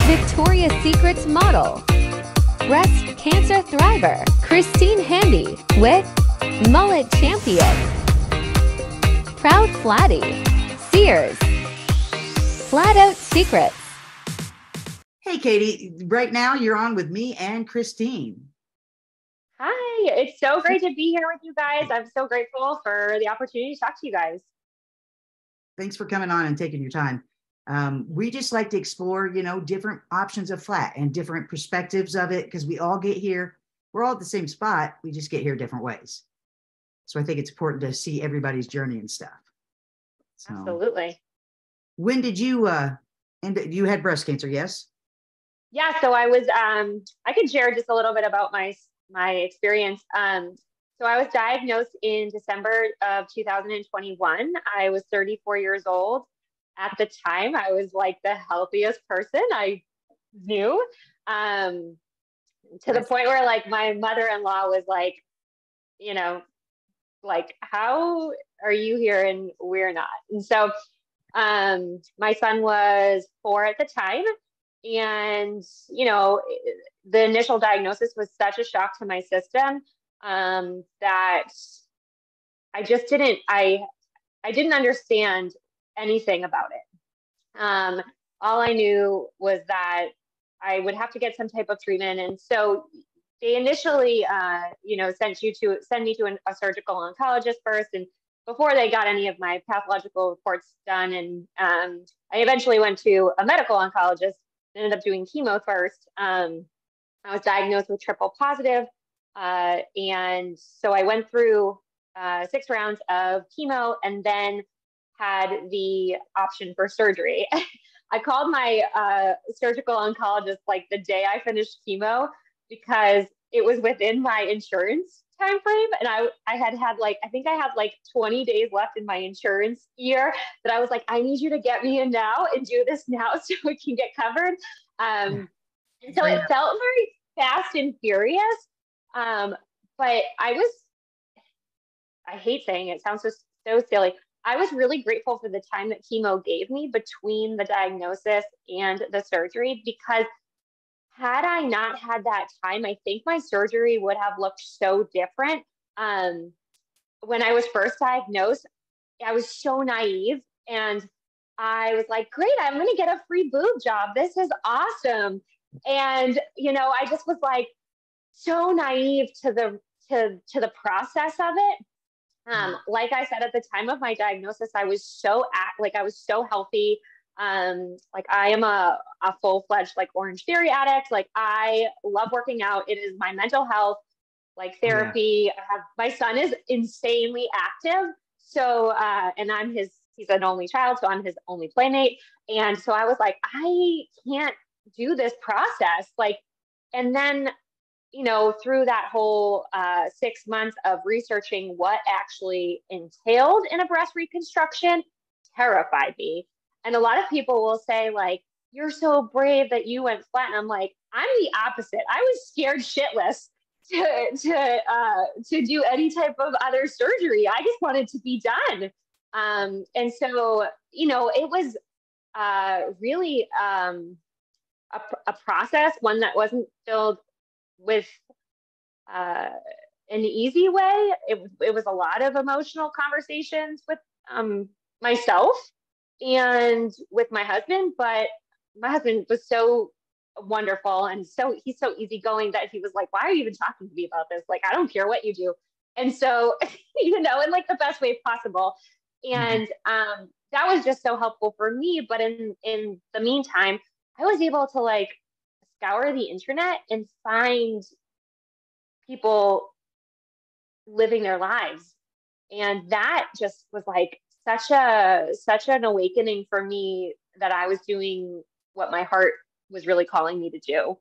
Victoria's Secret's model, breast cancer thriver, Christine Handy with Mullet Champion, Proud Flatty, Sears, Flat Out Secrets. Hey, Katie, right now you're on with me and Christine. Hi, it's so great to be here with you guys. I'm so grateful for the opportunity to talk to you guys. Thanks for coming on and taking your time. We just like to explore, different options of flat and different perspectives of it, because we all get here. We're all at the same spot. We just get here different ways. So I think it's important to see everybody's journey and stuff. So, absolutely. When did you, you had breast cancer, yes? Yeah, so I was, I could share just a little bit about my experience. So I was diagnosed in December of 2021. I was 34 years old. At the time, I was like the healthiest person I knew, to the point where like my mother-in-law was like, like, how are you here and we're not? And so my son was 4 at the time. And, the initial diagnosis was such a shock to my system that I just I didn't understand anything about it. All I knew was that I would have to get some type of treatment. And so they initially, send me to a surgical oncologist first. And before they got any of my pathological reports done, and I eventually went to a medical oncologist, ended up doing chemo first. I was diagnosed with triple positive. And so I went through 6 rounds of chemo and then had the option for surgery. I called my surgical oncologist like the day I finished chemo because it was within my insurance time frame. And I had I think I had like 20 days left in my insurance year that I was like, I need you to get me in now and do this now so we can get covered. And so it felt very fast and furious. But I hate saying it, it sounds so silly. I was really grateful for the time that chemo gave me between the diagnosis and the surgery, because had I not had that time, I think my surgery would have looked so different. When I was first diagnosed, I was so naive and I was like, great, I'm going to get a free boob job. This is awesome. And, I just was like so naive to the process of it. Like I said, at the time of my diagnosis, I was so healthy. Like I am a full-fledged like Orange Theory addict. Like I love working out. It is my mental health, like therapy. Yeah. My son is insanely active. So, and he's an only child, so I'm his only playmate. And so I was like, I can't do this process. Like, and then, through that whole 6 months of researching what actually entailed in a breast reconstruction terrified me. And a lot of people will say like, you're so brave that you went flat. And I'm like, I'm the opposite. I was scared shitless to do any type of other surgery. I just wanted to be done. And so, it was really a process, one that wasn't filled with an easy way. It was a lot of emotional conversations with myself and with my husband, but my husband was so wonderful and he's so easygoing that he was like, why are you even talking to me about this? Like, I don't care what you do. And so, in like the best way possible. And that was just so helpful for me. But in the meantime, I was able to like scour the internet and find people living their lives. And that just was like such an awakening for me that I was doing what my heart was really calling me to do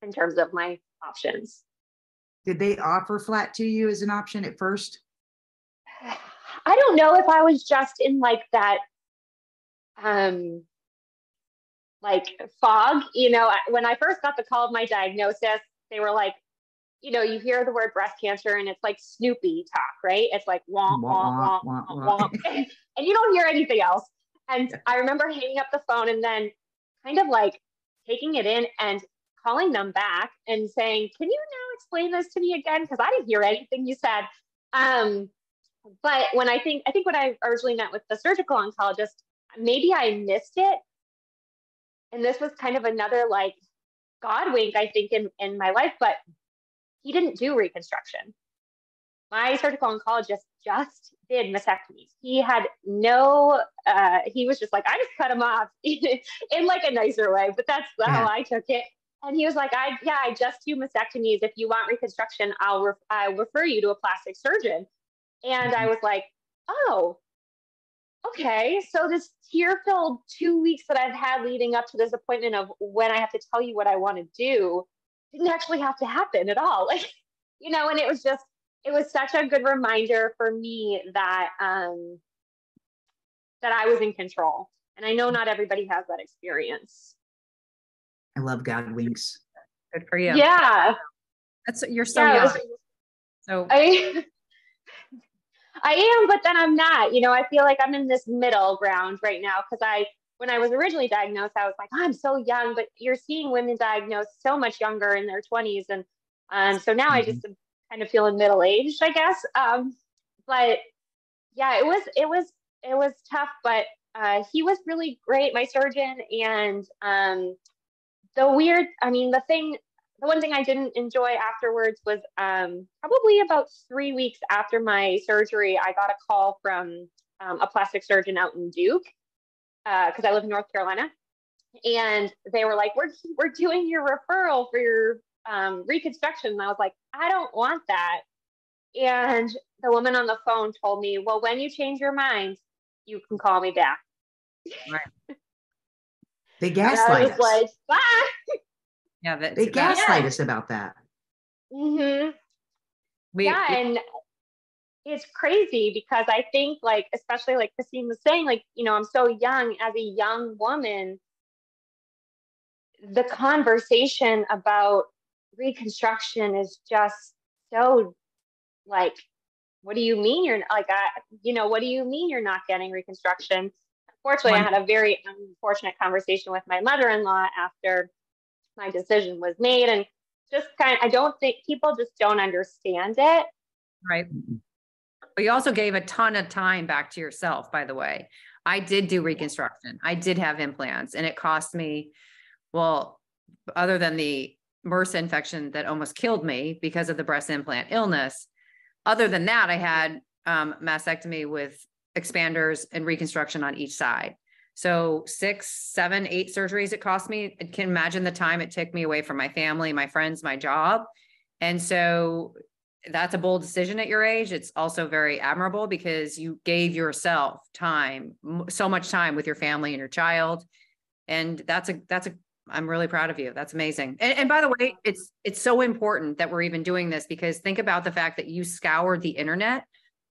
in terms of my options. Did they offer flat to you as an option at first? I don't know if I was just in like that, like fog, when I first got the call of my diagnosis, they were like, you hear the word breast cancer and it's like Snoopy talk, right? It's like, wah, wah, wah, wah, wah. And you don't hear anything else. And I remember hanging up the phone and then kind of like taking it in and calling them back and saying, can you now explain this to me again? Because I didn't hear anything you said. But when I think when I originally met with the surgical oncologist, maybe I missed it. And this was kind of another like God wink, I think, in my life, but he didn't do reconstruction. My surgical oncologist just did mastectomies. He had no, he was just like, I just cut him off in like a nicer way, but that's how I took it. And he was like, I just do mastectomies. If you want reconstruction, I'll refer you to a plastic surgeon. And I was like, oh, okay. So this tear-filled 2 weeks that I've had leading up to this appointment of when I have to tell you what I want to do didn't actually have to happen at all. Like, you know, and it was such a good reminder for me that, that I was in control. And I know not everybody has that experience. I love God winks. Good for you. Yeah. You're so young. So I am, but then I'm not. You know, I feel like I'm in this middle ground right now because when I was originally diagnosed, I was like, oh, I'm so young, but you're seeing women diagnosed so much younger in their 20s. And so now I just kind of feeling middle-aged, I guess. But yeah, it was tough, but he was really great, my surgeon. And the one thing I didn't enjoy afterwards was probably about 3 weeks after my surgery, I got a call from a plastic surgeon out in Duke, because I live in North Carolina. And they were like, we're doing your referral for your reconstruction. And I was like, I don't want that. And the woman on the phone told me, well, when you change your mind, you can call me back. Right. They gaslight us. Like, bye. Yeah, they gaslight us about that. Mm-hmm. And it's crazy because I think, like, especially like Christine was saying, like, you know, I'm so young. As a young woman, the conversation about reconstruction is just so like, what do you mean you're like, what do you mean you're not getting reconstruction? Fortunately, I had a very unfortunate conversation with my mother-in-law after my decision was made, and just I don't think people just don't understand it. Right. But you also gave a ton of time back to yourself, by the way. I did do reconstruction. I did have implants, and it cost me, well, other than the MRSA infection that almost killed me because of the breast implant illness, other than that, I had mastectomy with expanders and reconstruction on each side. So 6, 7, 8 surgeries it cost me. I can imagine the time it took me away from my family, my friends, my job. And so that's a bold decision at your age. It's also very admirable because you gave yourself time, so much time with your family and your child. And I'm really proud of you. That's amazing. And by the way, it's so important that we're even doing this, because think about the fact that you scoured the internet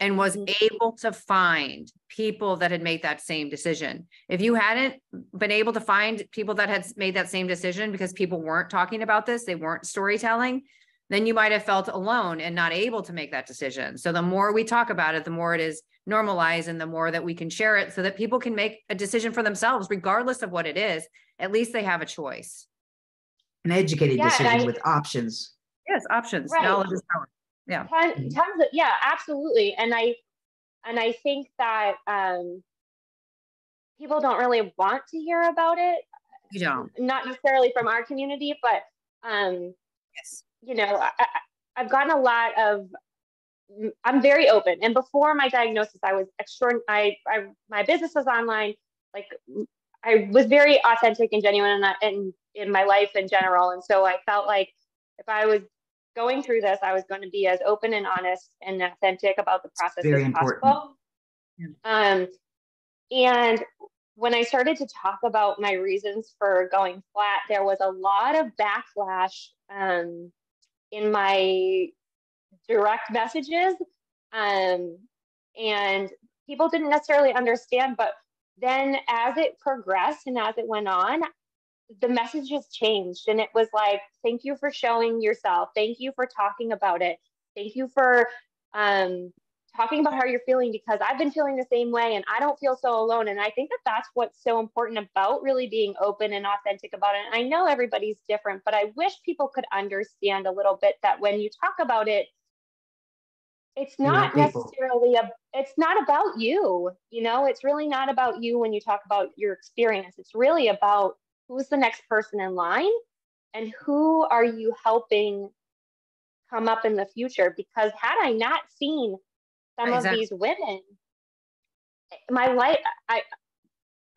and was able to find people that had made that same decision. If you hadn't been able to find people that had made that same decision because people weren't talking about this, they weren't storytelling, then you might have felt alone and not able to make that decision. So the more we talk about it, the more it is normalized, and the more that we can share it so that people can make a decision for themselves, regardless of what it is. At least they have a choice. An educated decision with options. Yes, options. Right. Knowledge is power. Yeah. Tons of, yeah, absolutely. And I think that people don't really want to hear about it. You don't. Not necessarily from our community, but yes. You know, I've gotten a lot of. I'm very open, and before my diagnosis, I was my business was online. Like, I was very authentic and genuine in my life in general, and so I felt like if I was going through this, I was going to be as open and honest and authentic about the process as possible. Yeah. And when I started to talk about my reasons for going flat, there was a lot of backlash in my direct messages. And people didn't necessarily understand, but then as it progressed and as it went on, the messages changed. And it was like, thank you for showing yourself. Thank you for talking about it. Thank you for talking about how you're feeling, because I've been feeling the same way and I don't feel so alone. And I think that that's what's so important about really being open and authentic about it. And I know everybody's different, but I wish people could understand a little bit that when you talk about it, it's not necessarily it's not about you, you know, it's really not about you when you talk about your experience. It's really about who's the next person in line and who are you helping come up in the future. Because had I not seen some of these women, my life, I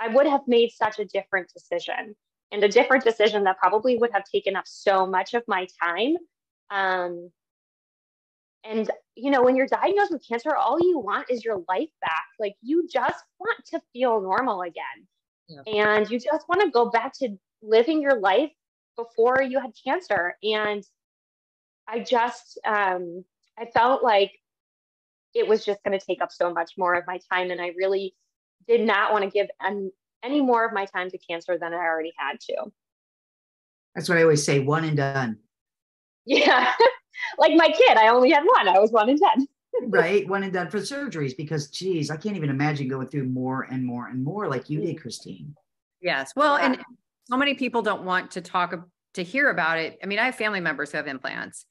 would have made such a different decision, and a different decision that probably would have taken up so much of my time. And, you know, when you're diagnosed with cancer, all you want is your life back. Like, you just want to feel normal again. Yeah. And you just want to go back to living your life before you had cancer. And I just, I felt like it was just going to take up so much more of my time. And I really did not want to give any more of my time to cancer than I already had to. That's what I always say, one and done. Yeah. Like my kid, I only had one. I was 1 and 10. Right. One and done for surgeries, because geez, I can't even imagine going through more and more and more like you did, Christine. Yes. Well, yeah. And so many people don't want to hear about it. I mean, I have family members who have implants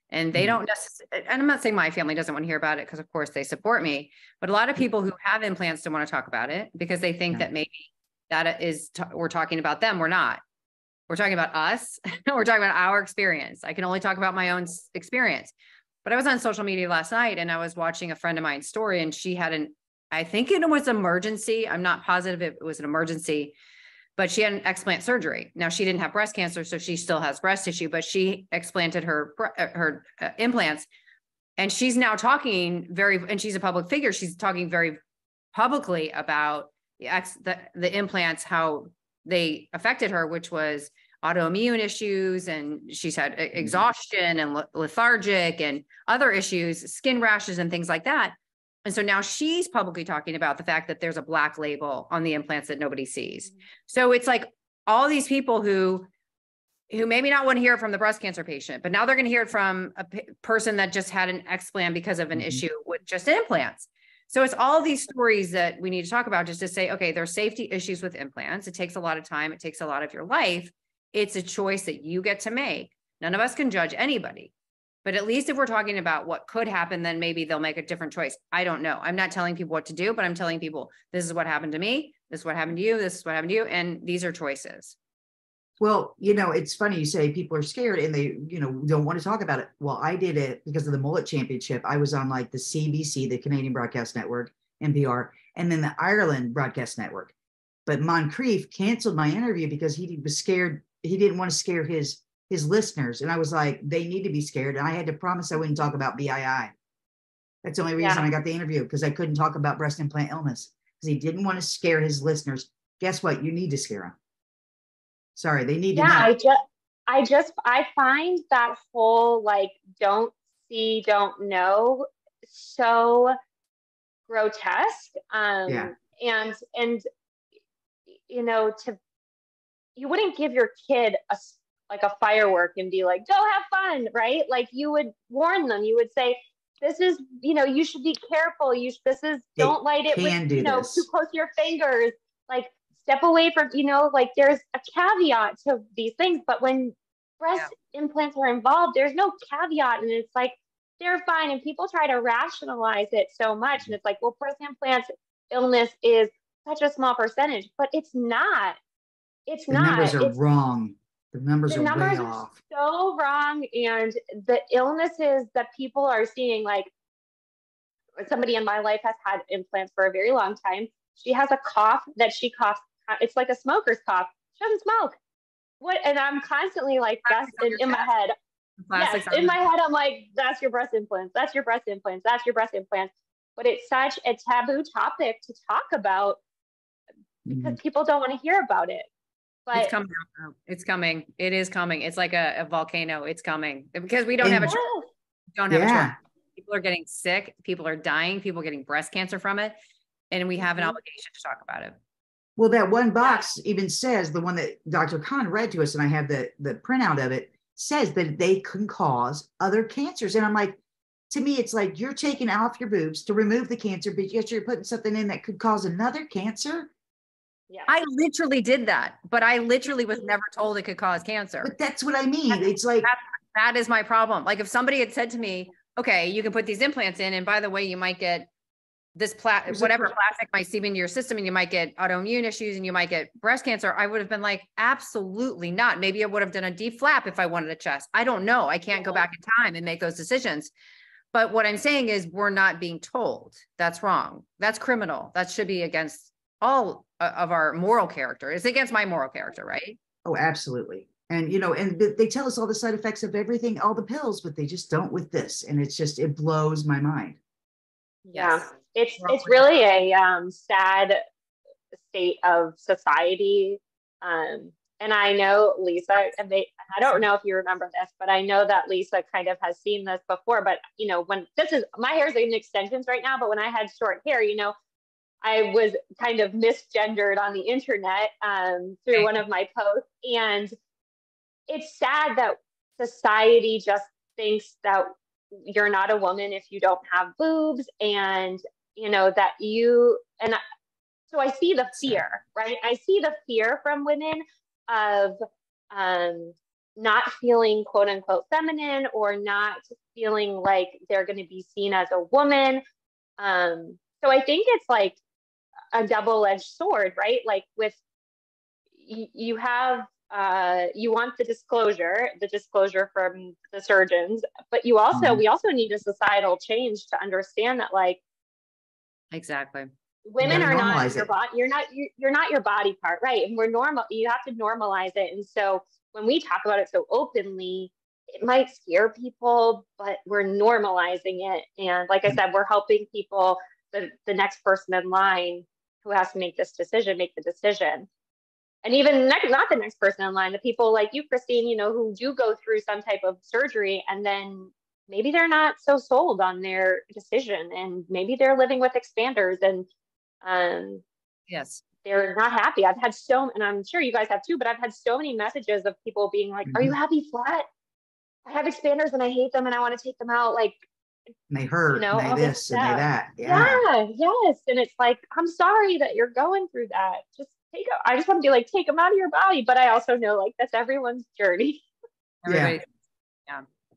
and they don't necessarily, and I'm not saying my family doesn't want to hear about it because of course they support me, but a lot of people who have implants don't want to talk about it because they think that maybe that is, we're talking about them. We're not. We're talking about us. We're talking about our experience. I can only talk about my own experience. But I was on social media last night and I was watching a friend of mine's story, and she had I think it was emergency. I'm not positive if it was an emergency, but she had an explant surgery. Now, she didn't have breast cancer, so she still has breast tissue, but she explanted her implants. And she's now talking and she's a public figure. She's talking very publicly about the implants, how they affected her, which was autoimmune issues. And she's had exhaustion and lethargic and other issues, skin rashes and things like that. And so now she's publicly talking about the fact that there's a black label on the implants that nobody sees. So it's like all these people who maybe not want to hear it from the breast cancer patient, but now they're going to hear it from a person that just had an explant because of an issue with just implants. So it's all these stories that we need to talk about, just to say, okay, there's safety issues with implants. It takes a lot of time. It takes a lot of your life. It's a choice that you get to make. None of us can judge anybody, but at least if we're talking about what could happen, then maybe they'll make a different choice. I don't know. I'm not telling people what to do, but I'm telling people, this is what happened to me. This is what happened to you. This is what happened to you. And these are choices. Well, you know, it's funny you say people are scared and they, you know, don't want to talk about it. Well, I did it because of the Mullet Championship. I was on like the CBC, the Canadian Broadcast Network, NPR, and then the Ireland Broadcast Network. But Moncrief canceled my interview because he was scared. He didn't want to scare his listeners. And I was like, they need to be scared. And I had to promise I wouldn't talk about BII. That's the only reason I got the interview, because I couldn't talk about breast implant illness, because he didn't want to scare his listeners. Guess what? You need to scare them. Sorry, they need to know. I find that whole like don't see, don't know so grotesque. And you know, you wouldn't give your kid a firework and be like, go have fun, right? Like, you would warn them. You would say, this is, you know, you should be careful. Don't light it with, you know, too close to your fingers. Like, step away from, you know, like there's a caveat to these things, but when breast implants are involved, there's no caveat. And it's like, they're fine. And people try to rationalize it so much. And it's like, well, breast implants illness is such a small percentage, but it's not. The numbers are wrong. The numbers are way off. So wrong. And the illnesses that people are seeing, like somebody in my life has had implants for a very long time. She has a cough that she coughs. It's like a smoker's cough. She doesn't smoke. What? And I'm constantly like, that's in my head. Yes, in my head, I'm like, that's your breast implants. That's your breast implants. That's your breast implants. But it's such a taboo topic to talk about because people don't want to hear about it. But it's coming. It's coming. It is coming. It's like a volcano. It's coming because we don't have a choice. We don't have a choice. People are getting sick. People are dying. People are getting breast cancer from it. And we have an obligation to talk about it. Well, that one box even says, the one that Dr. Khan read to us, and I have the printout of it, says that they can cause other cancers. And I'm like, to me, it's like you're taking off your boobs to remove the cancer, but yet you're putting something in that could cause another cancer. Yeah. I literally did that, but I literally was never told it could cause cancer. But that's what I mean. It's like, that is my problem. Like if somebody had said to me, okay, you can put these implants in, and by the way, you might get this whatever plastic might seep into your system, and you might get autoimmune issues and you might get breast cancer, I would have been like, absolutely not. Maybe I would have done a deep flap if I wanted a chest. I don't know. I can't go back in time and make those decisions. But what I'm saying is we're not being told. That's wrong. That's criminal. That should be against all of our moral character. It's against my moral character, right? oh, absolutely. And, and they tell us all the side effects of everything, all the pills, but they just don't with this. And it's just, it blows my mind. Yeah. It's really a sad state of society. And I know Lisa, I don't know if you remember this, but I know that Lisa kind of has seen this before. But, when my hair is in extensions right now, but when I had short hair, I was kind of misgendered on the internet through one of my posts. And it's sad that society just thinks that you're not a woman if you don't have boobs, and, that so I see the fear, right? I see the fear from women of not feeling quote unquote feminine, or not feeling like they're going to be seen as a woman. So I think it's like a double-edged sword, right? Like you want the disclosure from the surgeons, but we also need a societal change to understand that, like, exactly, women are not your body. You're not your body part, right? And we're normal. You have to normalize it. And so when we talk about it so openly, it might scare people, but we're normalizing it. And like I said, we're helping people, the next person in line who has to make the decision. And even not the next person in line, the people like you, Christine, who do go through some type of surgery, and then maybe they're not so sold on their decision, and maybe they're living with expanders, and yes, they're not happy. And I'm sure you guys have too, but I've had so many messages of people being like, are you happy flat? I have expanders and I hate them and I want to take them out. Like, and they hurt, and they this and they that. Yeah. Yes. And it's like, I'm sorry that you're going through that. I just want to be like, take them out of your body. But I also know, like, that's everyone's journey. Everybody.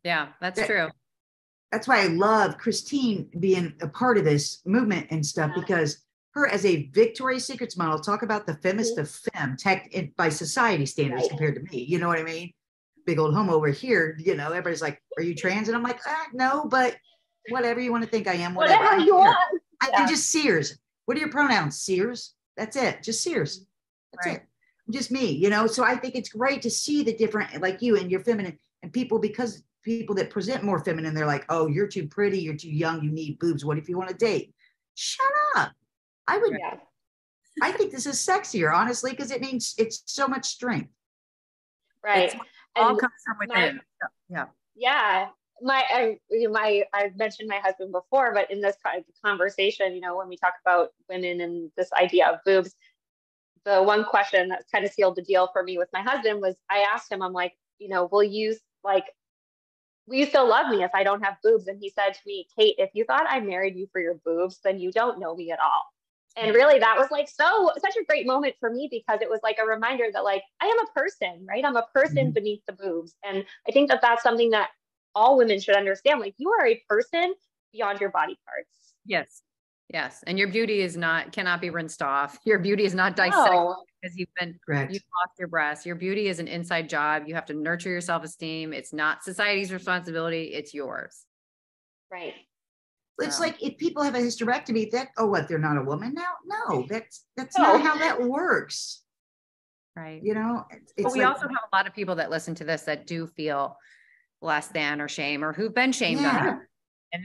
Yeah, that's true. That's why I love Christine being a part of this movement and stuff, because her as a Victoria's Secrets model, talk about the femmest of femme tech by society standards compared to me. You know what I mean? Big old homo over here, everybody's like, are you trans? And I'm like, no, but whatever you want to think I am, whatever you want. I'm just Sears. What are your pronouns? Sears? That's it. Just Sears. That's it. I'm just me, So I think it's great to see the different, like you and your feminine, and because people that present more feminine, they're like, oh, you're too pretty, you're too young, you need boobs. What if you want to date? Shut up. I think this is sexier, honestly, because it means it's so much strength. Right. All comes from within. Yeah. I've mentioned my husband before, but in this conversation, when we talk about women and this idea of boobs, the one question that kind of sealed the deal for me with my husband was, I asked him, I'm like, will you still love me if I don't have boobs? And he said to me, Kate, if you thought I married you for your boobs, then you don't know me at all. And really, that was like such a great moment for me, because it was like a reminder that, like, I am a person, right? I'm a person beneath the boobs. And I think that that's something that all women should understand. Like, you are a person beyond your body parts. Yes. And your beauty cannot be rinsed off. Your beauty is not dissected because you've lost your breasts. Your beauty is an inside job. You have to nurture your self-esteem. It's not society's responsibility. It's yours. Right. It's like if people have a hysterectomy, they're not a woman now? No, that's not how that works. Right. But we also have a lot of people that listen to this that do feel less than, or shame, or who've been shamed on it. And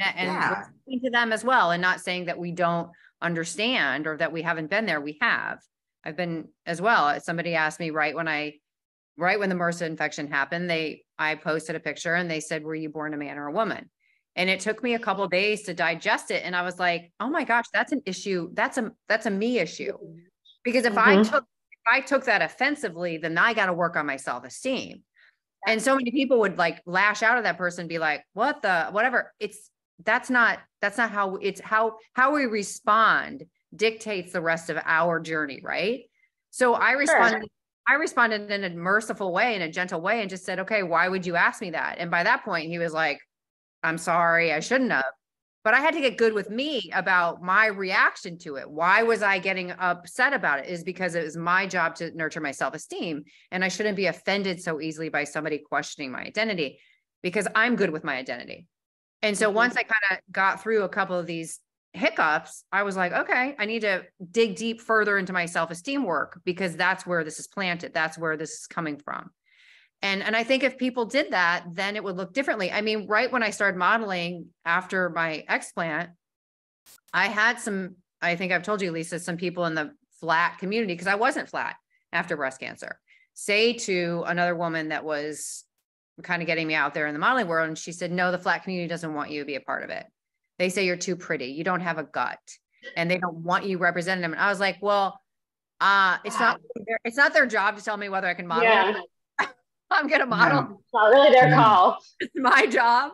we're to them as well, and not saying that we don't understand or that we haven't been there. We have. I've been as well. Somebody asked me right when the MRSA infection happened, I posted a picture and they said, were you born a man or a woman? And it took me a couple of days to digest it. And I was like, oh my gosh, that's an issue. That's a me issue. Because if I took that offensively, then I got to work on my self-esteem. And so many people would like lash out at that person and be like, whatever. It's that's not how it's how we respond dictates the rest of our journey. Right. So I responded in a merciful way, in a gentle way, and just said, okay, why would you ask me that? And by that point he was like, I'm sorry, I shouldn't have. But I had to get good with me about my reaction to it. Why was I getting upset about it? Is because it was my job to nurture my self-esteem. And I shouldn't be offended so easily by somebody questioning my identity, because I'm good with my identity. And so once I kind of got through a couple of these hiccups, I was like, okay, I need to dig deep further into my self-esteem work, because that's where this is planted. That's where this is coming from. And I think if people did that, then it would look differently. I mean, right when I started modeling after my explant, I had some, I think I've told you, Lisa, some people in the flat community, because I wasn't flat after breast cancer, say to another woman that was kind of getting me out there in the modeling world. And she said, no, the flat community doesn't want you to be a part of it. They say you're too pretty. You don't have a gut, and they don't want you representing them. And I was like, well, it's not their job to tell me whether I can model. Yeah. I'm going to model. No. It's not really their call. It's my job,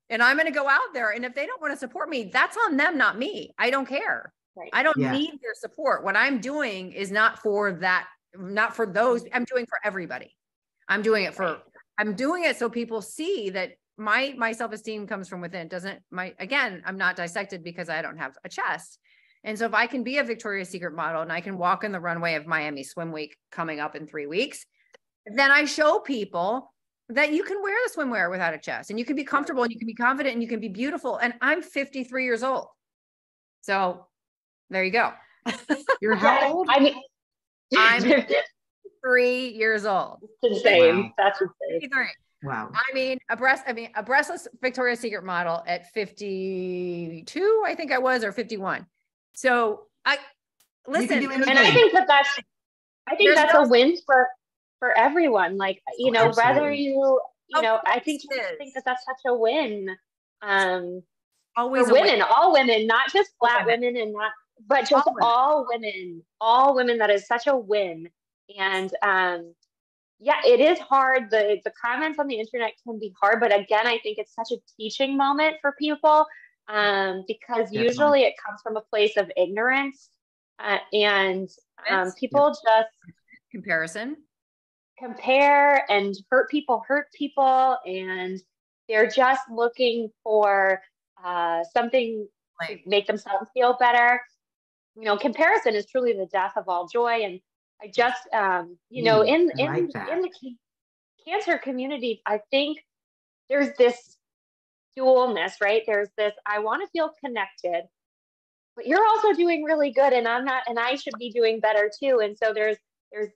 and I'm going to go out there. And if they don't want to support me, that's on them, not me. I don't care. Right. I don't need their support. What I'm doing is not for that, not for those. I'm doing for everybody. I'm doing it I'm doing it so people see that my self-esteem comes from within. Again, I'm not dissected because I don't have a chest. And so if I can be a Victoria's Secret model and I can walk in the runway of Miami Swim Week coming up in 3 weeks, then I show people that you can wear the swimwear without a chest, and you can be comfortable, and you can be confident, and you can be beautiful. And I'm 53 years old. So there you go. You're how old? I mean, I'm 3 years old. Insane. Wow. That's insane. 53. Wow. I mean, a breastless Victoria's Secret model at 52, I think I was, or 51. So listen, and I think that's a win for everyone. Like, you know, absolutely. whether you know, I think that's such a win. Always for women, all women, not just flat women, and not, but just all women. That is such a win. And yeah, it is hard. The comments on the internet can be hard, but again, I think it's such a teaching moment for people, because usually it comes from a place of ignorance, and people just compare and hurt people, and they're just looking for something to make themselves feel better. You know, comparison is truly the death of all joy. And I just, you know, in the cancer community, I think there's this dualness, right? There's this, I want to feel connected, but you're also doing really good, and I'm not, and I should be doing better too. And so there's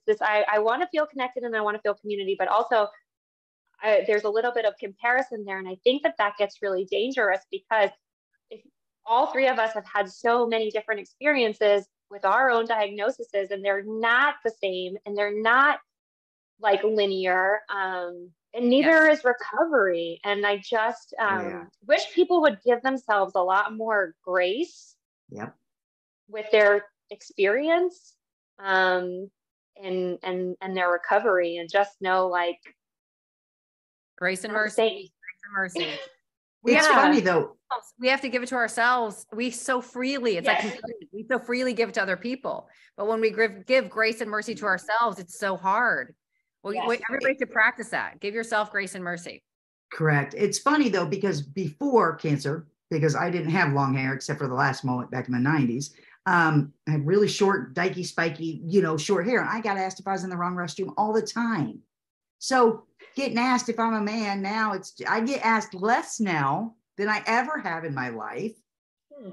this, I want to feel connected, and I want to feel community, but also there's a little bit of comparison there. And I think that gets really dangerous, because if all three of us have had so many different experiences with our own diagnoses, and they're not the same, and they're not like linear, and neither is recovery. And I just wish people would give themselves a lot more grace with their experience, and their recovery, and just know, like, grace and mercy. It's funny though. We have to give it to ourselves. We so freely, it's like we so freely give it to other people. But when we give grace and mercy to ourselves, it's so hard. Well, everybody should practice that. Give yourself grace and mercy. Correct. It's funny though, because before cancer, because I didn't have long hair except for the last moment back in the 90s. I had really short, dykey, spiky, short hair. And I got asked if I was in the wrong restroom all the time. So getting asked if I'm a man now, I get asked less now than I ever have in my life.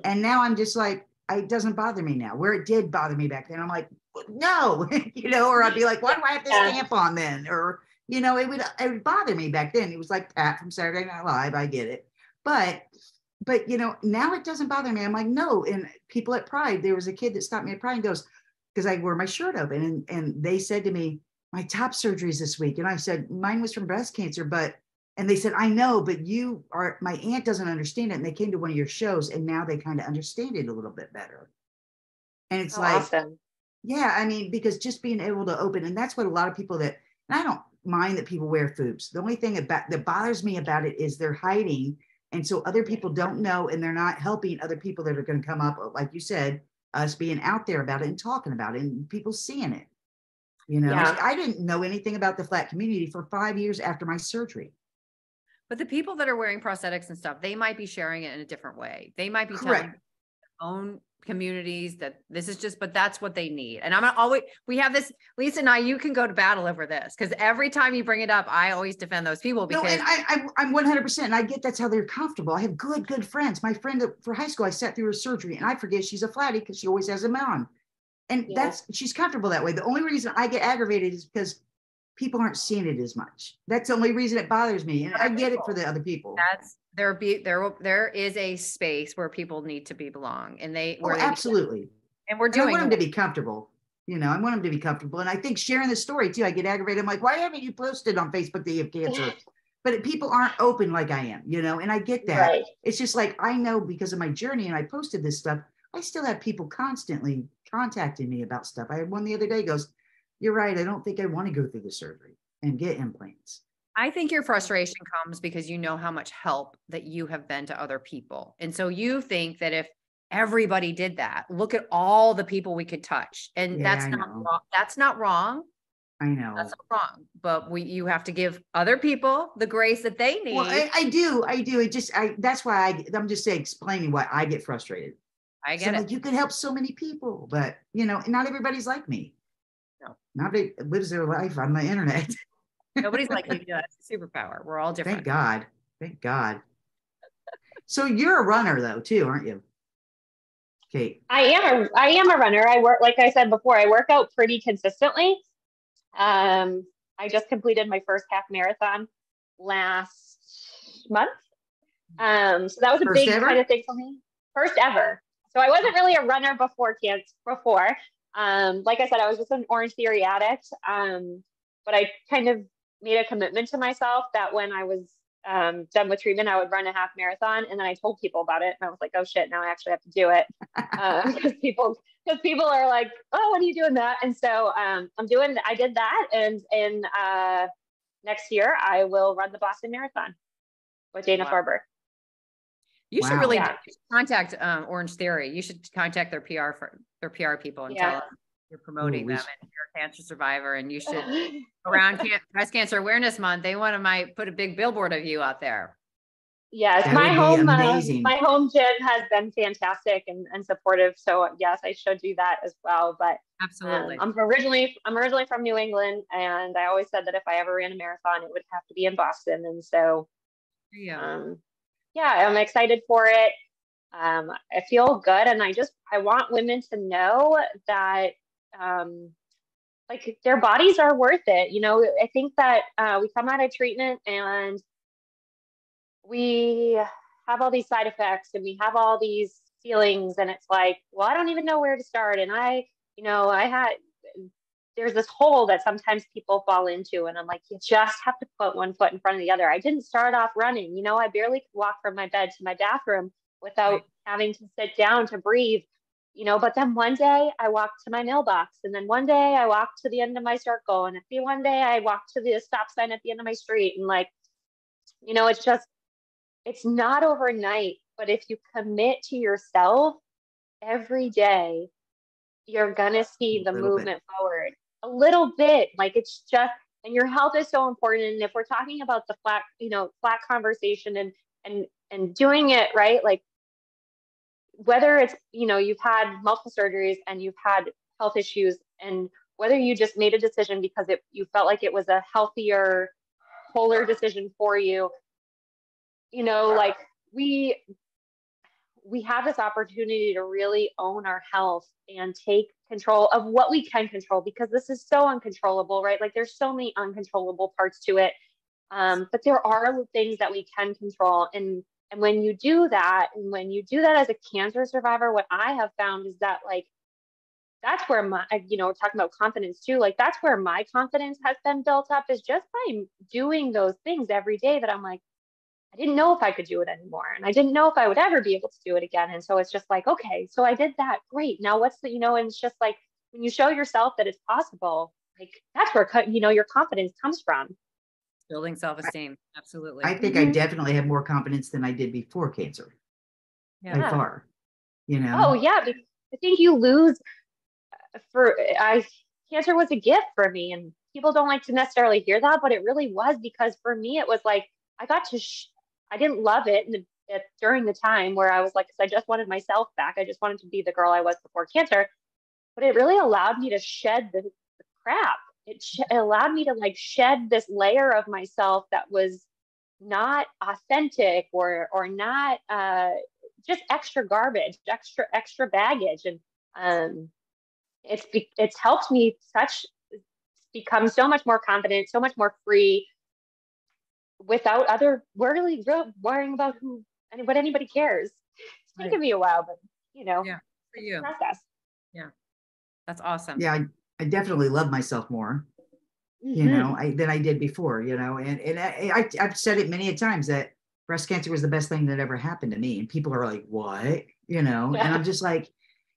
And now I'm just like, it doesn't bother me now, where it did bother me back then. I'm like, no, or I'd be like, why do I have this stamp on then? Or, it would bother me back then. It was like Pat from Saturday Night Live. I get it. But now it doesn't bother me. I'm like, no. And people at Pride, there was a kid that stopped me at Pride and goes, because I wore my shirt open, and they said to me, my top surgeries this week. And I said, mine was from breast cancer, and they said, I know, but my aunt doesn't understand it. And they came to one of your shows, and now they kind of understand it a little bit better. And it's awesome. Yeah, I mean, because just being able to open, and that's what a lot of people and I don't mind that people wear FOOPs. The only thing that bothers me about it is they're hiding And so other people don't know, and they're not helping other people that are going to come up, like you said, us being out there about it and talking about it and people seeing it. You know, Yeah. I didn't know anything about the flat community for 5 years after my surgery. But the people that are wearing prosthetics and stuff, they might be sharing it in a different way. They might be Correct. telling their own communities that this is just, but that's what they need. And I'm always, we have this, Lisa and I, you can go to battle over this because every time you bring it up, I always defend those people because No, and I'm 100%. And I get that's how they're comfortable. I have good friends. My friend for high school, I sat through her surgery, and I forget she's a flatty because she always has them on. And she's comfortable that way. The only reason I get aggravated is because people aren't seeing it as much. That's the only reason it bothers me. And I get it for the other people. That's there is a space where people need to belong, and absolutely. And we're doing. I want them to be comfortable. You know, I want them to be comfortable. And I think sharing the story too, I get aggravated. I'm like, why haven't you posted on Facebook that you have cancer? But people aren't open like I am, you know, and I get that. Right. It's just like, I know because of my journey, and I posted this stuff, I still have people constantly contacting me about stuff. I had one the other day goes, you're right. I don't think I want to go through the surgery and get implants. I think your frustration comes because you know how much help that you have been to other people. And so you think that if everybody did that, look at all the people we could touch. And that's not wrong. That's not wrong. I know. That's not wrong. But you have to give other people the grace that they need. Well, I do. It just, that's why I'm just saying, explaining why I get frustrated. I get it. Like, you could help so many people, but you know, not everybody's like me. No. Nobody lives their life on the internet. Nobody's like you. That's a superpower. We're all different. Thank God. Thank God. So you're a runner though, too, aren't you, Kate? I am a runner. I work, like I said before, I work out pretty consistently. I just completed my first half marathon last month. So that was a big kind of thing for me. First ever. So I wasn't really a runner before. Like I said, I was just an Orange Theory addict. But I kind of made a commitment to myself that when I was done with treatment, I would run a half marathon. And then I told people about it, and I was like, oh shit, now I actually have to do it. Because people are like, oh, when are you doing that? And so I did that. And in next year, I will run the Boston Marathon with Dana Farber. You should really contact Orange Theory. You should contact their PR people and tell them you're promoting them and you're a cancer survivor, and you should around Breast Cancer Awareness Month. They might put a big billboard of you out there. Yes, my home gym has been fantastic and supportive. So yes, I should do that as well. But absolutely, I'm originally from New England, and I always said that if I ever ran a marathon, it would have to be in Boston. And so, I'm excited for it. I feel good, and I want women to know that like their bodies are worth it. You know, I think that we come out of treatment and we have all these side effects and we have all these feelings, and it's like, well, I don't even know where to start. And there's this hole that sometimes people fall into, and I'm like, you just have to put one foot in front of the other. I didn't start off running. You know, I barely could walk from my bed to my bathroom without having to sit down to breathe, you know, but then one day I walked to my mailbox, and then one day I walked to the end of my circle, and one day I walked to the stop sign at the end of my street. And like, you know, it's not overnight, but if you commit to yourself every day, you're going to see the movement forward a little bit. Like, it's just, and your health is so important. And if we're talking about the flat conversation and doing it right, like whether it's, you know, you've had multiple surgeries and you've had health issues, and whether you just made a decision because you felt like it was a healthier, wholer decision for you, you know, like we have this opportunity to really own our health and take control of what we can control, because this is so uncontrollable, right? Like there's so many uncontrollable parts to it. But there are things that we can control. And when you do that, as a cancer survivor, what I have found is that like, that's where my, you know, talking about confidence too, like that's where my confidence has been built up, is just by doing those things every day that I'm like, I didn't know if I could do it anymore. And I didn't know if I would ever be able to do it again. And so it's just like, okay, so I did that. Great. Now what's the, you know, and it's just like, when you show yourself that it's possible, like that's where, you know, your confidence comes from. Building self-esteem. Absolutely. I think I definitely have more confidence than I did before cancer, by Yeah. far, you Oh know? yeah, because I think you lose for I cancer was a gift for me, and people don't like to necessarily hear that, but it really was, because for me it was like I got to I didn't love it, during the time where I was like, 'cause I just wanted myself back. I just wanted to be the girl I was before cancer, but it really allowed me to shed the crap. It allowed me to like shed this layer of myself that was not authentic, or not just extra garbage, extra baggage. And um it's helped me become so much more confident, so much more free, without really worrying about what anybody cares. It's Right. taken me a while, but Yeah. For it's you. a process. Yeah. That's awesome. Yeah, I definitely love myself more, Mm-hmm. than I did before, and I've said it many a times that breast cancer was the best thing that ever happened to me. And people are like, what? And I'm just like,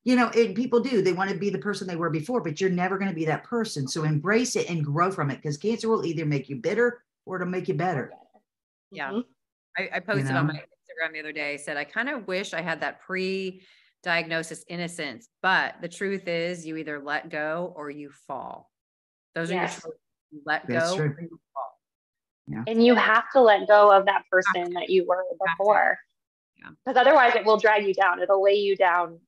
and people do, they want to be the person they were before, but you're never going to be that person. So embrace it and grow from it, because cancer will either make you bitter or it'll make you better. Yeah. Mm-hmm. I posted on my Instagram the other day, I said, I kind of wish I had that pre-diagnosis innocence, but the truth is you either let go or you fall. Those are your Yes. choices. You let That's go true. or you fall. Yeah. And you have to let go of that person that you were before, Yeah. because otherwise it will drag you down. It'll weigh you down.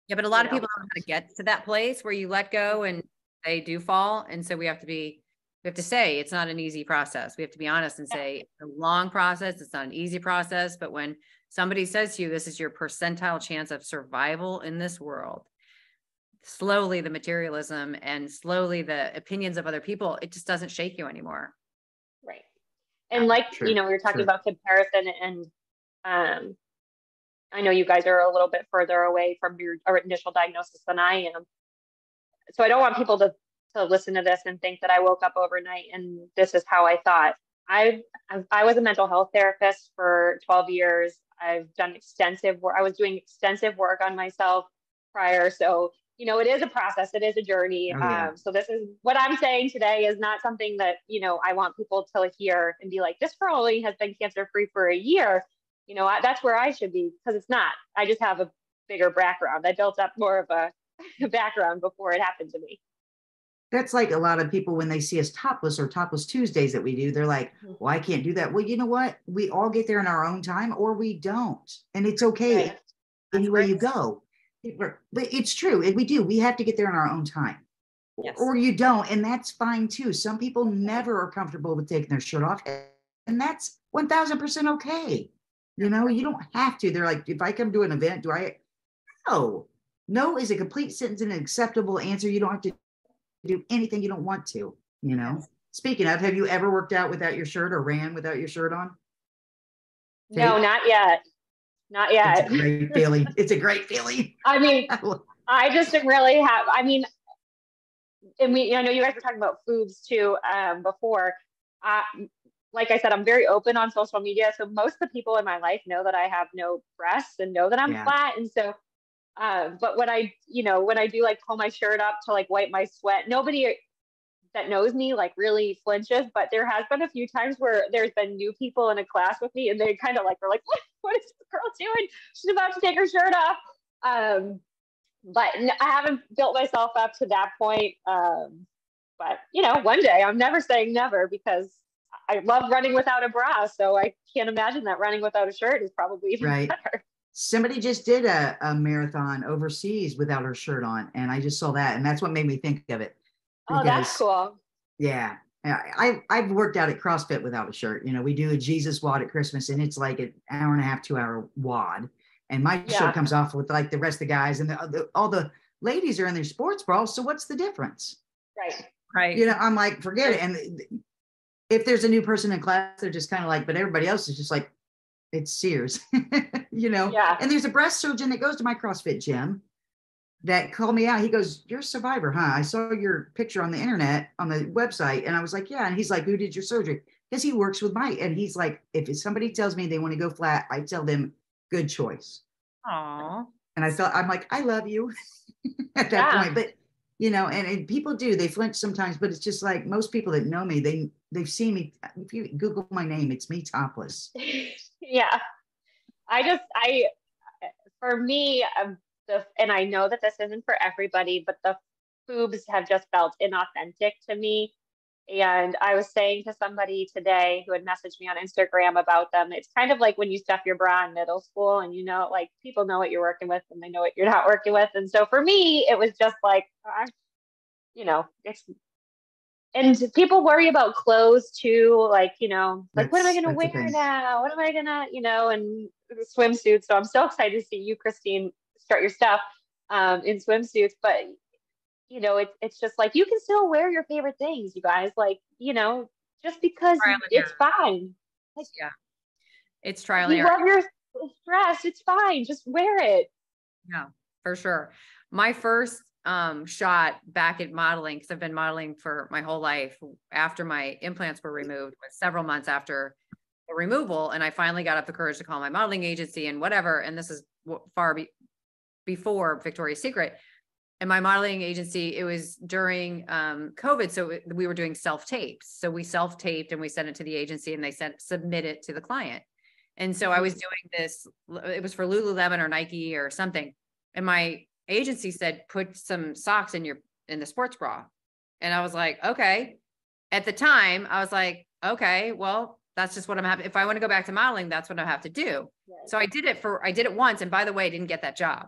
Yeah. But a lot of people don't know how to get to that place where you let go and they do fall. And so we have to say it's not an easy process. We have to be honest and say it's a long process. It's not an easy process. But when somebody says to you, this is your percentile chance of survival in this world, slowly the materialism and slowly the opinions of other people, it just doesn't shake you anymore. Right. And we were talking about comparison, and I know you guys are a little bit further away from your initial diagnosis than I am. So I don't want people to listen to this and think that I woke up overnight and this is how I thought. I was a mental health therapist for 12 years. I've done extensive work. I was doing extensive work on myself prior. So, it is a process. It is a journey. Oh, yeah. So this is what I'm saying today is not something that, I want people to hear and be like, this girl only has been cancer free for a year. That's where I should be, because it's not. I just have a bigger background. I built up more of a background before it happened to me. That's like a lot of people when they see us topless or topless Tuesdays that we do, they're like, well, I can't do that. Well, you know what? We all get there in our own time, or we don't. And it's okay. Right. Any way you go. But it's true. And we do. We have to get there in our own time. Yes. Or you don't. And that's fine too. Some people never are comfortable with taking their shirt off. And that's 1000% okay. You don't have to. They're like, if I come to an event, no. No is a complete sentence and an acceptable answer. You don't have to do anything you don't want to, Yes. Speaking of, have you ever worked out without your shirt or ran without your shirt on? No, not yet. Not yet. It's a great feeling. It's a great feeling. I mean, I just didn't really have, and I know you guys were talking about foods too, before. Like I said, I'm very open on social media. So most of the people in my life know that I have no breasts and know that I'm flat. And so, but when I do pull my shirt up to wipe my sweat, nobody that knows me really flinches, but there has been a few times where there's been new people in a class with me and they kind of were like, what is this girl doing? She's about to take her shirt off. But I haven't built myself up to that point. But one day, I'm never saying never, because I love running without a bra. So I can't imagine that running without a shirt is probably even better. Somebody just did a marathon overseas without her shirt on. And I just saw that. And that's what made me think of it. Oh, that's cool. Yeah. I've worked out at CrossFit without a shirt. We do a Jesus WOD at Christmas, and it's like an hour and a half, 2 hour WOD. And my shirt comes off with the rest of the guys, and all the ladies are in their sports bras. So what's the difference? Right. I'm like, forget it. And if there's a new person in class, they're just kind of like, but everybody else is just like, it's Sears, Yeah. And there's a breast surgeon that goes to my CrossFit gym that called me out. He goes, you're a survivor, huh? I saw your picture on the internet, on the website. And I was like, yeah. And he's like, who did your surgery? Because he works with Mike. And he's like, if somebody tells me they want to go flat, I tell them, good choice. Aww. And I'm like, I love you at that point. But, and people do, they flinch sometimes, but it's just like most people that know me, they've seen me. If you Google my name, it's me topless. Yeah. For me, and I know that this isn't for everybody, but the boobs have just felt inauthentic to me. And I was saying to somebody today who had messaged me on Instagram about them, it's kind of like when you stuff your bra in middle school and like people know what you're working with and they know what you're not working with. And so for me, it was just like, and people worry about clothes too, like, like, what am I going to wear now? What am I going to, and swimsuits. So I'm so excited to see you, Christine, start your stuff in swimsuits. But it's just like, you can still wear your favorite things, you guys, like, just because it's fine. Like, yeah, it's trial and error. You love your dress, it's fine. Just wear it. Yeah, for sure. My first shot back at modeling, because I've been modeling for my whole life after my implants were removed, was several months after the removal. And I finally got up the courage to call my modeling agency and whatever. And this is before Victoria's Secret. And my modeling agency, it was during COVID. So we were doing self-tapes. So we self-taped and we sent it to the agency and they submit it to the client. And so I was doing this, it was for Lululemon or Nike or something. And my agency said, put some socks in the sports bra. And I was like, okay. At the time I was like, okay, well, that's just what I'm having. If I want to go back to modeling, that's what I have to do. Right. So I did it once. And by the way, I didn't get that job.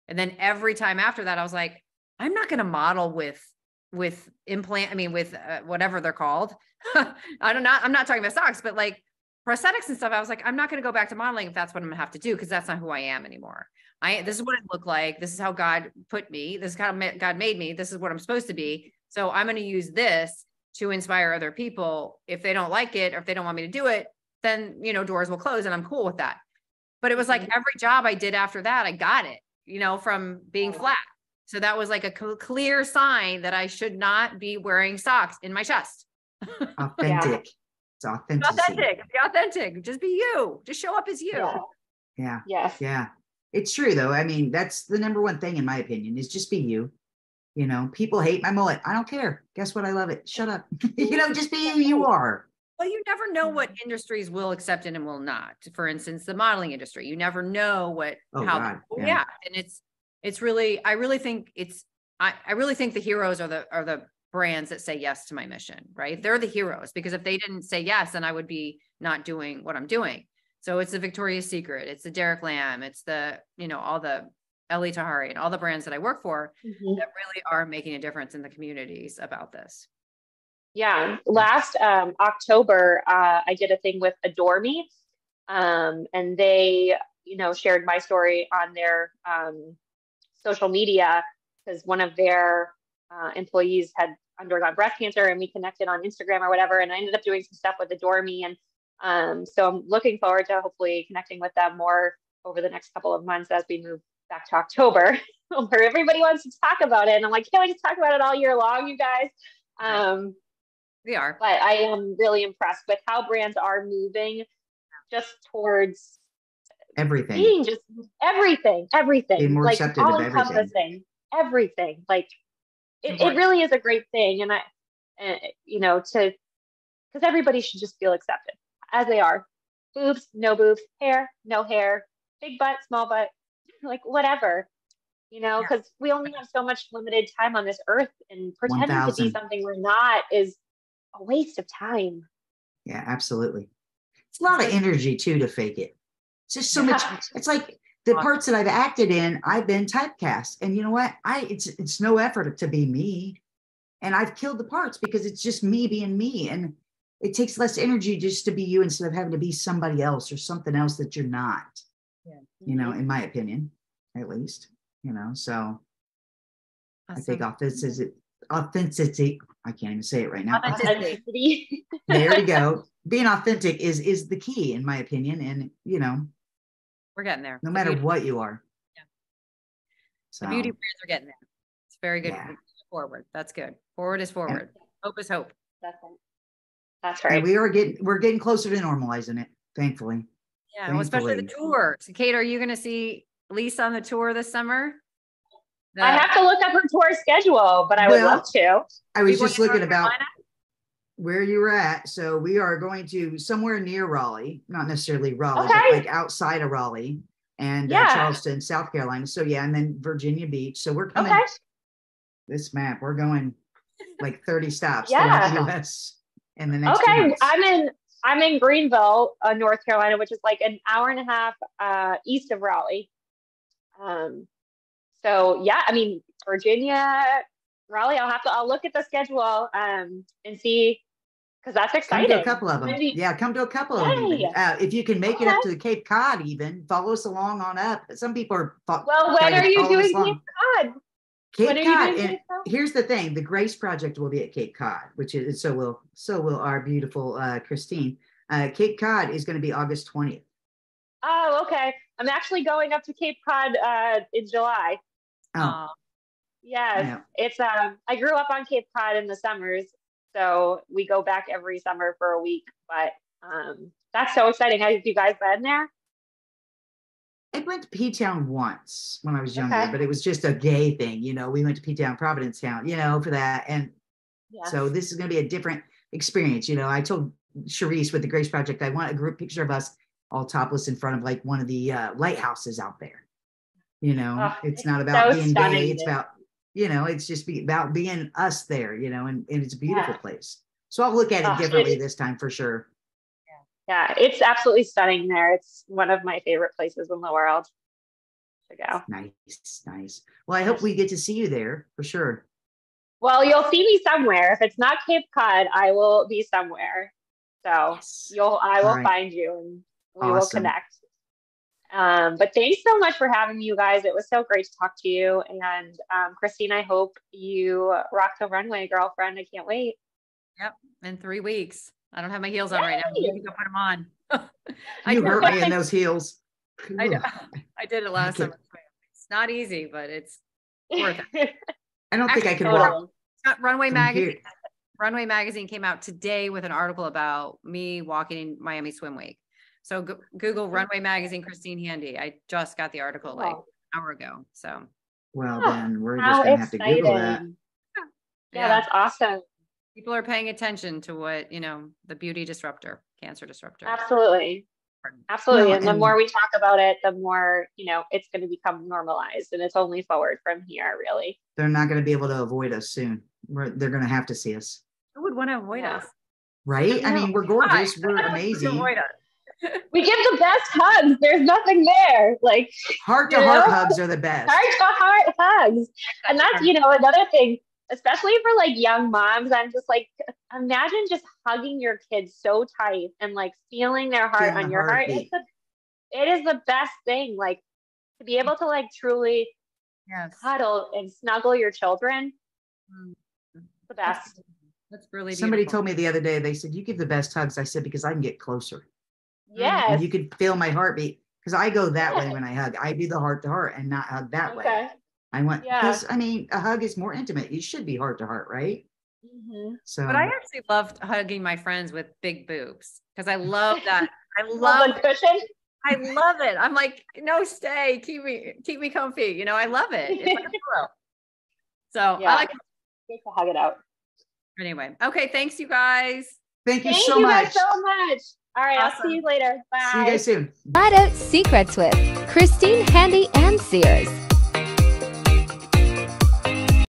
And then every time after that, I was like, I'm not going to model with implant. I mean, with whatever they're called. I'm not talking about socks, but like prosthetics and stuff. I was like, I'm not going to go back to modeling if that's what I'm going to have to do, because that's not who I am anymore. This is what I look like. This is how God put me. This is how God made me. This is what I'm supposed to be. So I'm going to use this to inspire other people. If they don't like it, or if they don't want me to do it, then, doors will close and I'm cool with that. But it was like every job I did after that, I got it, from being flat. So that was like a clear sign that I should not be wearing socks in my chest. Authentic. It's authentic. Be authentic. Just be you. Just show up as you. Yeah. Yes. Yeah. It's true though. I mean, that's the number one thing in my opinion, is just be you. People hate my mullet. I don't care. Guess what? I love it. Shut up. Just be who you are. Well, you never know what industries will accept it and will not. For instance, the modeling industry, you never know what, And it's really, I really think the heroes are the brands that say yes to my mission, right? They're the heroes, because if they didn't say yes, then I would be not doing what I'm doing. So it's the Victoria's Secret, it's the Derek Lam, it's the, all the Ellie Tahari and all the brands that I work for that really are making a difference in the communities about this. Yeah. Last October, I did a thing with Adore Me, and they, shared my story on their social media, because one of their employees had undergone breast cancer, and we connected on Instagram or whatever. And I ended up doing some stuff with Adore Me. And so I'm looking forward to hopefully connecting with them more over the next couple of months as we move back to October, where everybody wants to talk about it. And I'm like, can't we just talk about it all year long, you guys? We are. But I am really impressed with how brands are moving just towards everything, being just everything, being more like all encompassing everything. Like it really is a great thing. And because everybody should just feel accepted as they are. Boobs, no boobs, hair, no hair, big butt, small butt, like whatever, because we only have so much limited time on this earth, and pretending 1,000. to be something we're not is a waste of time. Yeah, absolutely. It's a lot of energy too to fake it. It's just so much. It's like the parts that I've acted in, I've been typecast, and you know what? It's no effort to be me, and I've killed the parts because it's just me being me, and it takes less energy just to be you instead of having to be somebody else or something else that you're not. Yeah. In my opinion, at least. So awesome. I think authenticity. I can't even say it right now. Authenticity. There you go. Being authentic is the key, in my opinion, and we're getting there. No matter what you are. Yeah. So the beauty brands are getting there. It's very good. Yeah. Forward. That's good. Forward is forward. And hope is hope. That's right. And we're getting closer to normalizing it, thankfully. Yeah, well, especially the tour. So Kate, are you going to see Lisa on the tour this summer? I have to look up her tour schedule, but I would love to. I was just looking about. where you were at. So we are going to somewhere near Raleigh, not necessarily Raleigh, Okay. but like outside of Raleigh and Yeah. Charleston, South Carolina. So yeah, and then Virginia Beach. So we're coming. Okay. This map, we're going like 30 stops Yeah. throughout the U.S. in the next 2 Okay. months. I'm in Greenville, North Carolina, which is like an hour and a half east of Raleigh. So yeah, I mean, Virginia, Raleigh, I'll look at the schedule and see, because that's Come exciting. to a couple of them. Yeah, come to a couple of them. Even. If you can make it up to the Cape Cod, even follow us along on up. Some people are. Well, when are you doing Cape Cod? Cape Cod. And here's the thing: the Grace Project will be at Cape Cod, which is so will our beautiful Christine. Cape Cod is going to be August 20th. Oh, okay. I'm actually going up to Cape Cod in July. Oh. Yes. Yeah. It's I grew up on Cape Cod in the summers, so we go back every summer for a week. But that's so exciting. Have you guys been there? I went to P-Town once when I was younger, but it was just a gay thing, we went to P-Town, Providencetown, for that. And so this is going to be a different experience. I told Cherise with the Grace Project, I want a group picture of us all topless in front of like one of the lighthouses out there. It's not about being gay. It's about, it's just about being us there, and it's a beautiful place. So I'll look at it differently this time for sure. Yeah, it's absolutely stunning there. It's one of my favorite places in the world to go. Nice. Well, I hope we get to see you there for sure. Well, you'll see me somewhere. If it's not Cape Cod, I will be somewhere. So I will find you and we will connect. But thanks so much for having me, you guys. It was so great to talk to you. And Christine, I hope you rock the runway, girlfriend. I can't wait. Yep, in 3 weeks. I don't have my heels on right now. You can go put them on. You hurt me in those heels. I did it last summer. It's not easy, but it's worth it. I don't think I could walk. Runway Magazine. Runway Magazine came out today with an article about me walking in Miami Swim Week. So Google Runway Magazine, Christine Handy. I just got the article like an hour ago. So well, then we're just gonna have to Google that. Yeah, that's awesome. People are paying attention to what, the beauty disruptor, cancer disruptor. Absolutely. Absolutely. And the more we talk about it, the more, it's going to become normalized, and it's only forward from here, really. They're not going to be able to avoid us soon. They're going to have to see us. Who would want to avoid us? Right? I mean, we're gorgeous. We're amazing. Avoid us. We give the best hugs. There's nothing there. Like heart-to-heart hugs are the best. Heart-to-heart hugs. And that's, another thing. Especially for like young moms, I'm just like, imagine just hugging your kids so tight and like feeling their heart on your heart. It is the best thing, like to be able to like truly cuddle and snuggle your children. The best. That's really beautiful. Somebody told me the other day, they said, you give the best hugs. I said, because I can get closer. Yes. And you can feel my heartbeat because I go that way when I hug. I do the heart to heart and not hug that way. I want, because I mean, a hug is more intimate. You should be heart to heart, right? Mm-hmm. So, but I actually loved hugging my friends with big boobs because I love that. I love the cushion. I love it. I'm like, no, stay, keep me comfy. I love it. It's like a pillow. So I like to hug it out. Anyway, okay. Thanks, you guys. Thank you so much. Guys so much. All right, awesome. I'll see you later. Bye. See you guys soon. Flat Out Secrets with Christine Handy and Sears.